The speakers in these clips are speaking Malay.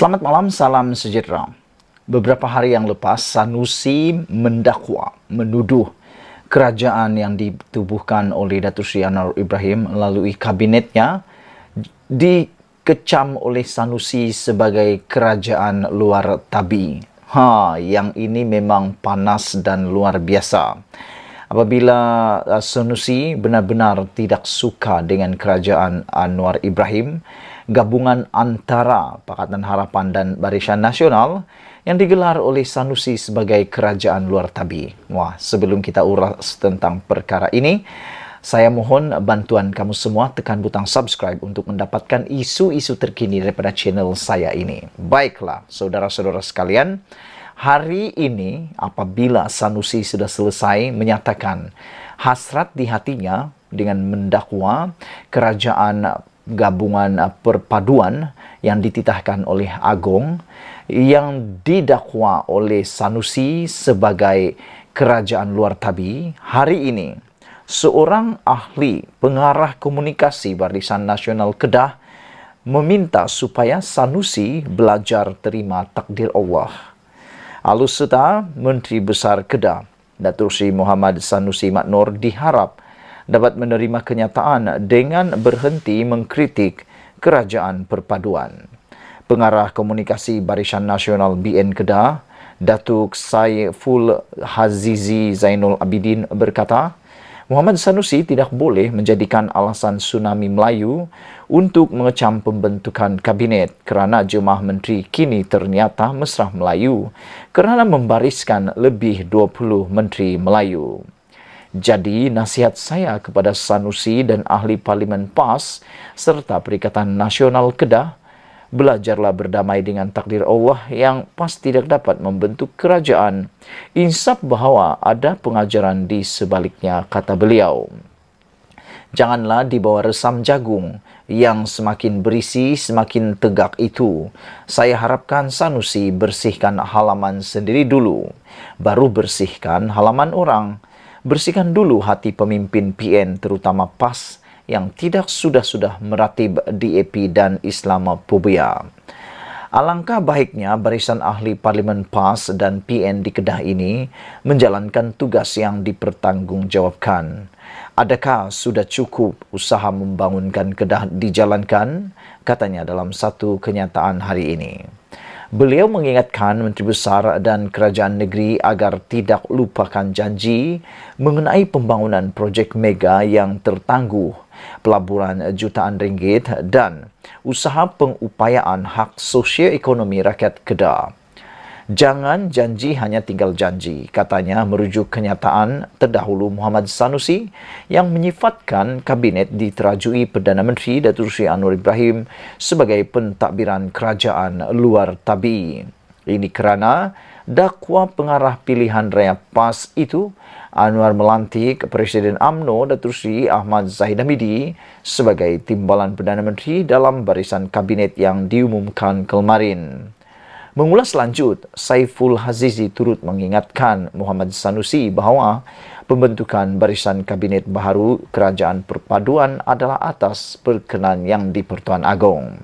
Selamat malam, salam sejahtera. Beberapa hari yang lepas, Sanusi mendakwa, menuduh kerajaan yang ditubuhkan oleh Datuk Seri Anwar Ibrahim melalui kabinetnya dikecam oleh Sanusi sebagai kerajaan luar tabi. Yang ini memang panas dan luar biasa. Apabila Sanusi benar-benar tidak suka dengan kerajaan Anwar Ibrahim, gabungan antara Pakatan Harapan dan Barisan Nasional yang digelar oleh Sanusi sebagai kerajaan luar tabi. Sebelum kita ulas tentang perkara ini, saya mohon bantuan kamu semua tekan butang subscribe untuk mendapatkan isu-isu terkini daripada channel saya ini. Baiklah, saudara-saudara sekalian, hari ini apabila Sanusi sudah selesai menyatakan hasrat di hatinya dengan mendakwa kerajaan gabungan perpaduan yang dititahkan oleh Agong yang didakwa oleh Sanusi sebagai kerajaan luar tabi, hari ini seorang ahli pengarah komunikasi Barisan Nasional Kedah meminta supaya Sanusi belajar terima takdir Allah. Alus serta Menteri Besar Kedah, Datuk Seri Muhammad Sanusi Maknor diharap dapat menerima kenyataan dengan berhenti mengkritik kerajaan perpaduan. Pengarah komunikasi Barisan Nasional BN Kedah, Datuk Saiful Hazizi Zainul Abidin berkata, Muhammad Sanusi tidak boleh menjadikan alasan tsunami Melayu untuk mengecam pembentukan kabinet kerana jemaah menteri kini ternyata mesra Melayu kerana membariskan lebih 20 menteri Melayu. Jadi, nasihat saya kepada Sanusi dan ahli Parlimen PAS serta Perikatan Nasional Kedah, belajarlah berdamai dengan takdir Allah yang pasti tidak dapat membentuk kerajaan. Insaf bahawa ada pengajaran di sebaliknya, kata beliau. Janganlah dibawa resam jagung yang semakin berisi semakin tegak itu. Saya harapkan Sanusi bersihkan halaman sendiri dulu, baru bersihkan halaman orang. Bersihkan dulu hati pemimpin PN terutama PAS yang tidak sudah-sudah meratib DAP dan Islamofobia. Alangkah baiknya barisan ahli Parlimen PAS dan PN di Kedah ini menjalankan tugas yang dipertanggungjawabkan. Adakah sudah cukup usaha membangunkan Kedah dijalankan? Katanya dalam satu kenyataan hari ini. Beliau mengingatkan Menteri Besar dan Kerajaan Negeri agar tidak lupakan janji mengenai pembangunan projek mega yang tertangguh, pelaburan jutaan ringgit dan usaha pengupayaan hak sosioekonomi rakyat Kedah. Jangan janji hanya tinggal janji, katanya merujuk kenyataan terdahulu Muhammad Sanusi yang menyifatkan kabinet diterajui Perdana Menteri Datuk Seri Anwar Ibrahim sebagai pentadbiran kerajaan luar tabi. Ini kerana dakwa pengarah pilihan raya PAS itu, Anwar melantik Presiden UMNO Datuk Seri Ahmad Zahid Hamidi sebagai timbalan Perdana Menteri dalam barisan kabinet yang diumumkan kemarin. Mengulas lanjut, Saiful Hazizi turut mengingatkan Muhammad Sanusi bahawa pembentukan barisan kabinet baharu kerajaan perpaduan adalah atas perkenan yang di-Pertuan Agong.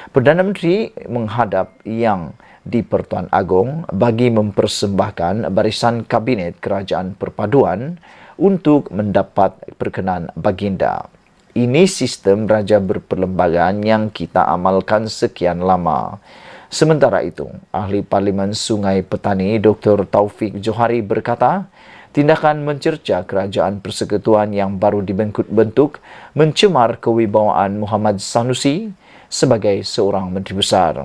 Perdana Menteri menghadap yang di-Pertuan Agong bagi mempersembahkan barisan kabinet kerajaan perpaduan untuk mendapat perkenan baginda. Ini sistem raja berperlembagaan yang kita amalkan sekian lama. Sementara itu, ahli Parlimen Sungai Petani Dr. Taufik Johari berkata, tindakan mencerca kerajaan persekutuan yang baru dibentuk mencemar kewibawaan Muhammad Sanusi sebagai seorang Menteri Besar.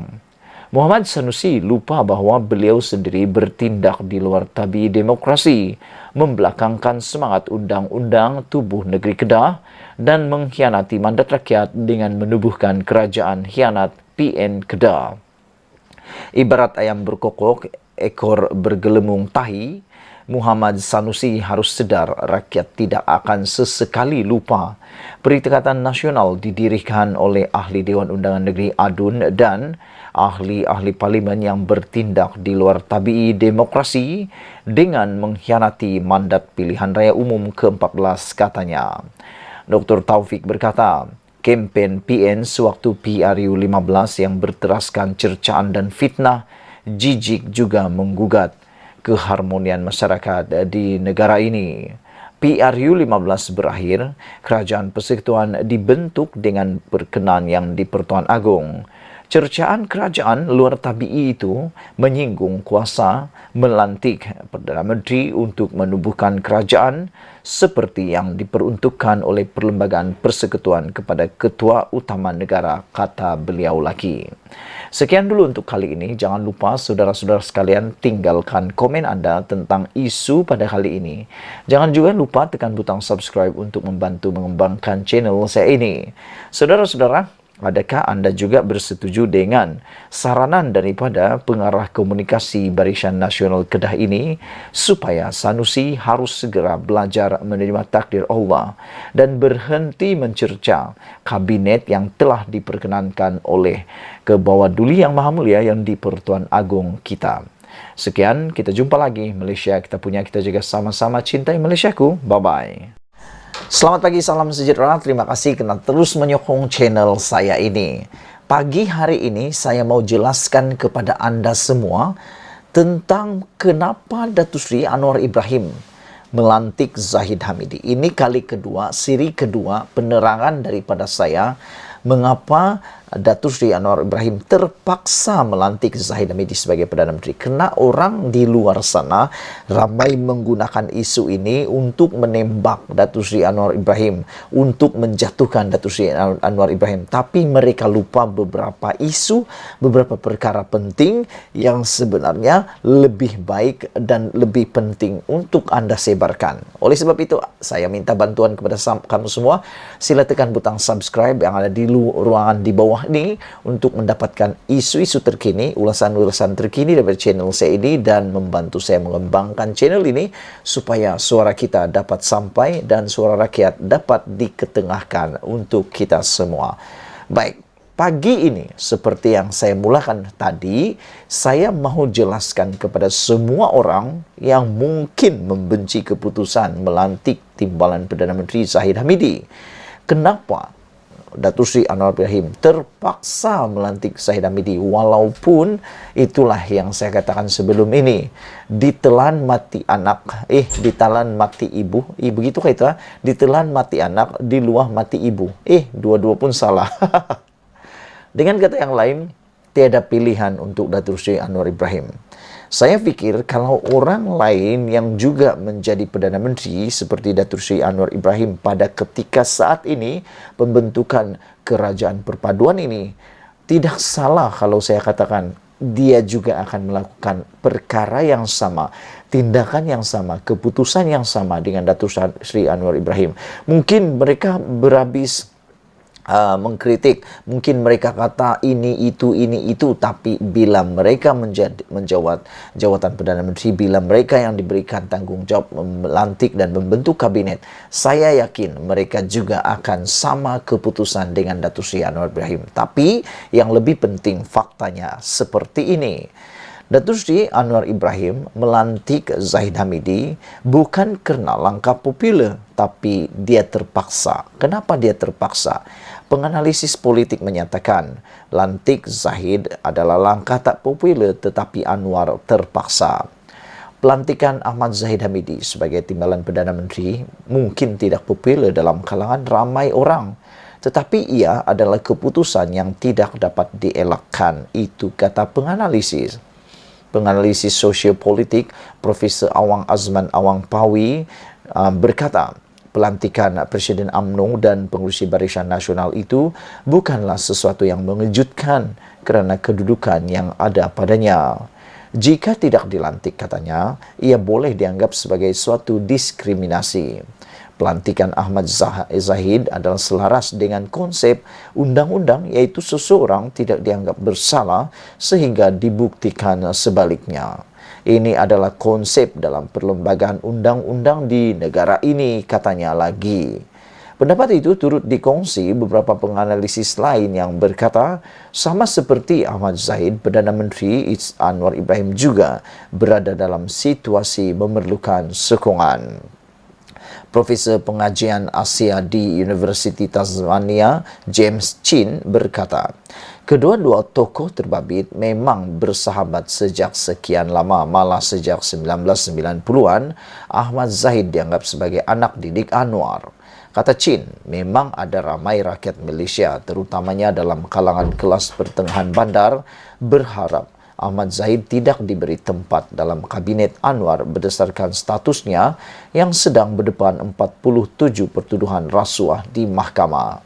Muhammad Sanusi lupa bahawa beliau sendiri bertindak di luar tabi demokrasi, membelakangkan semangat undang-undang tubuh negeri Kedah dan mengkhianati mandat rakyat dengan menubuhkan kerajaan khianat PN Kedah. Ibarat ayam berkokok, ekor bergelemung tahi, Muhammad Sanusi harus sedar rakyat tidak akan sesekali lupa Perikatan Nasional didirikan oleh ahli Dewan Undangan Negeri ADUN dan ahli-ahli parlimen yang bertindak di luar tabii demokrasi dengan mengkhianati mandat pilihan raya umum ke-14, katanya. Dr. Taufik berkata, kempen PN sewaktu PRU 15 yang berteraskan cercaan dan fitnah jijik juga menggugat keharmonian masyarakat di negara ini. PRU 15 berakhir, Kerajaan Persekutuan dibentuk dengan perkenan yang di-Pertuan Agong. Cercaan kerajaan luar tabii itu menyinggung kuasa melantik Perdana Menteri untuk menubuhkan kerajaan seperti yang diperuntukkan oleh Perlembagaan Persekutuan kepada Ketua Utama Negara, kata beliau lagi. Sekian dulu untuk kali ini. Jangan lupa saudara-saudara sekalian tinggalkan komen anda tentang isu pada kali ini. Jangan juga lupa tekan butang subscribe untuk membantu mengembangkan channel saya ini. Saudara-saudara, adakah anda juga bersetuju dengan saranan daripada pengarah komunikasi Barisan Nasional Kedah ini supaya Sanusi harus segera belajar menerima takdir Allah dan berhenti mencerca kabinet yang telah diperkenankan oleh Kebawah-Duli Yang Maha Mulia yang di-Pertuan Agong kita. Sekian, kita jumpa lagi. Malaysia kita punya, kita juga sama-sama cintai Malaysiaku. Bye-bye. Selamat pagi, salam sejahtera. Terima kasih kerana terus menyokong channel saya ini. Pagi hari ini saya mau jelaskan kepada anda semua tentang kenapa Datuk Seri Anwar Ibrahim melantik Zahid Hamidi. Ini kali kedua, siri kedua penerangan daripada saya mengapa Datuk Seri Anwar Ibrahim terpaksa melantik Zahid Hamidi sebagai Perdana Menteri. Kerana orang di luar sana ramai menggunakan isu ini untuk menembak Datuk Seri Anwar Ibrahim, untuk menjatuhkan Datuk Seri Anwar Ibrahim. Tapi mereka lupa beberapa isu, beberapa perkara penting yang sebenarnya lebih baik dan lebih penting untuk anda sebarkan. Oleh sebab itu, saya minta bantuan kepada kamu semua. Sila tekan butang subscribe yang ada di ruangan di bawah ini untuk mendapatkan isu-isu terkini, ulasan-ulasan terkini dari channel saya ini dan membantu saya mengembangkan channel ini supaya suara kita dapat sampai dan suara rakyat dapat diketengahkan untuk kita semua. Baik, pagi ini seperti yang saya mulakan tadi, saya mahu jelaskan kepada semua orang yang mungkin membenci keputusan melantik timbalan Perdana Menteri Zahid Hamidi. Kenapa Datuk Seri Anwar Ibrahim terpaksa melantik Zahid Hamidi walaupun itulah yang saya katakan sebelum ini, ditelan mati anak, ditelan mati ibu, begitukah itu? Ditelan mati anak, diluah mati ibu. Dua-dua pun salah. Dengan kata yang lain, tiada pilihan untuk Datuk Seri Anwar Ibrahim. Saya pikir kalau orang lain yang juga menjadi Perdana Menteri seperti Datuk Seri Anwar Ibrahim pada ketika saat ini pembentukan kerajaan perpaduan ini, tidak salah kalau saya katakan dia juga akan melakukan perkara yang sama, tindakan yang sama, keputusan yang sama dengan Datuk Seri Anwar Ibrahim. Mungkin mereka berhabis mengkritik, mungkin mereka kata ini itu, tapi bila mereka menjawat jawatan Perdana Menteri, bila mereka yang diberikan tanggungjawab melantik dan membentuk kabinet, saya yakin mereka juga akan sama keputusan dengan Datuk Seri Anwar Ibrahim. Tapi yang lebih penting faktanya seperti ini. Datuk Seri Anwar Ibrahim melantik Zahid Hamidi bukan kerana langkah popular, tapi dia terpaksa. Kenapa dia terpaksa? Penganalisis politik menyatakan lantik Zahid adalah langkah tak popular tetapi Anwar terpaksa. Pelantikan Ahmad Zahid Hamidi sebagai timbalan Perdana Menteri mungkin tidak popular dalam kalangan ramai orang, tetapi ia adalah keputusan yang tidak dapat dielakkan. Itu kata penganalisis. Penganalisis sosiopolitik Profesor Awang Azman Awang Pawi berkata, pelantikan Presiden UMNO dan pengurusi Barisan Nasional itu bukanlah sesuatu yang mengejutkan kerana kedudukan yang ada padanya. Jika tidak dilantik, katanya, ia boleh dianggap sebagai suatu diskriminasi. Pelantikan Ahmad Zahid adalah selaras dengan konsep undang-undang, iaitu seseorang tidak dianggap bersalah sehingga dibuktikan sebaliknya. Ini adalah konsep dalam perlembagaan undang-undang di negara ini, katanya lagi. Pendapat itu turut dikongsi beberapa penganalisis lain yang berkata, sama seperti Ahmad Zahid, Perdana Menteri Anwar Ibrahim juga berada dalam situasi memerlukan sokongan. Profesor Pengajian Asia di University Tasmania, James Chin, berkata, kedua-dua tokoh terbabit memang bersahabat sejak sekian lama, malah sejak 1990-an, Ahmad Zahid dianggap sebagai anak didik Anwar. Kata Chin, memang ada ramai rakyat Malaysia, terutamanya dalam kalangan kelas pertengahan bandar, berharap Ahmad Zahid tidak diberi tempat dalam kabinet Anwar berdasarkan statusnya yang sedang berdepan 47 pertuduhan rasuah di mahkamah.